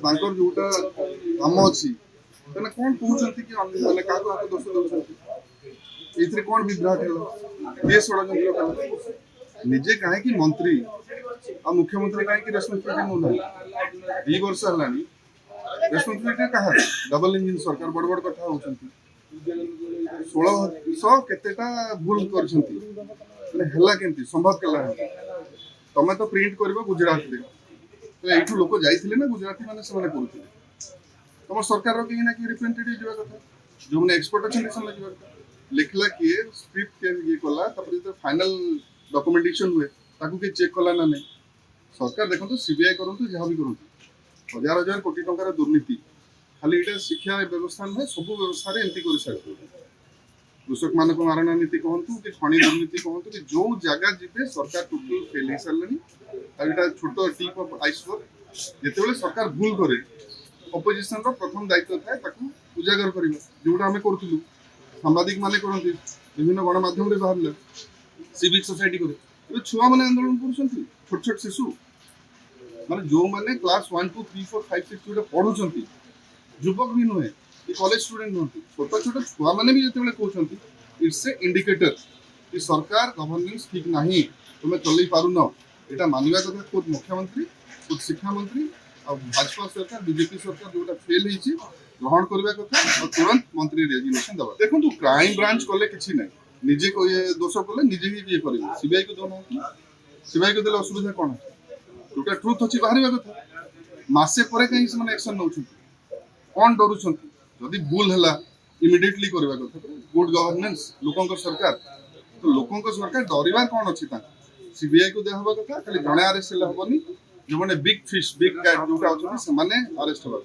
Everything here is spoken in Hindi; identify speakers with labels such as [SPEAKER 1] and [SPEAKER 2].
[SPEAKER 1] तांकर जोटा काम अछि तने कोन कहउछंती कि माने काको आप दोष दउछंती एथरे कोन विभ्राट होला के षडयंत्र कला निजे काहे कि मंत्री आ मुख्यमंत्री काहे कि रेस्पॉन्सिबिलिटी न 2 वर्ष हलानी रेस्पॉन्सिबिलिटी कहा डबल इंजन सरकार बड़ बड़ कथा होछंती 1600 केतेटा भूल करछंती माने हला केंती संभव कला तमे तो प्रिंट करबो गुजरात रे तो एठू लोक जाइथिले ना गुजराती माने से करूथिले तुम सरकार कहीं ना कि रिप्रेजेंटेटिव जीवा कथा जो माने एक्सपर्ट अछन से जीवा कथा लिखला किए स्क्रिप्ट के ये कला तपर जो फाइनल डॉक्यूमेंटेशन हुए ताकू के चेक कला ना नहीं सरकार देखो सीबीआई करंतु जहां भी करंतु हजार हजार कोटी टंकार दुर्नीति खाली एटा शिक्षा व्यवस्था में सब व्यवस्था रे एंटी कर सारथि कृषक मानक मारणा नीति कहतु कि खनि दुर्नीति कहतु कि जो जगह जीवे सरकार टोटल फेल हो सारे एटा छोट टिप ऑफ आइसबर्ग जेतेबेले सरकार भूल करे अपोजिशन रो प्रथम दायित्व थाए ताकू उजागर करिबा जोटा हमें करथुलु सांबादिक माने करथि विभिन्न गणमाध्यम रे बाहरले सिविक सोसाइटी करे ए छुआ माने आंदोलन करछंती छोट छोट शिशु माने जो माने क्लास 1 2 3 4 5 6 जोटा पढुछंती युवक भी नुहे ये कॉलेज स्टूडेंट नुहंती छोट छोट छुआ माने भी जेतेबेले कहउछंती इट्स ए इंडिकेटर कि सरकार गवर्नेंस ठीक नाही तुमे चलई पारु न एटा मानिबा कथा खुद मुख्यमंत्री खुद शिक्षा मंत्री और भाजपा सरकार बीजेपी सरकार जोटा फेल होईची ग्रहण करबा कथा और तुरंत मंत्री रेजिग्नेशन दबा देखंतु क्राइम ब्रांच कोले किछि नै निजे को ये दोष कोले निजे ही ये करिवे सीबीआई को दोना सीबीआई को देले असुविधा कोन जोटा ट्रुथ अछि बाहरिबा कथा मासे परे कहीं से माने एक्शन नउछंती कोन डरुछंती जदि भूल हला इमीडिएटली करबा कथा गुड गवर्नेंस लोकन को सरकार तो लोकन को सरकार डरिबा कोन अछि ता सीबीआई को देहबा कथा खाली जणे अरेस्ट हला हबनी जो माने बिग फिश बिग कैट जोटा अछि से माने अरेस्ट हबा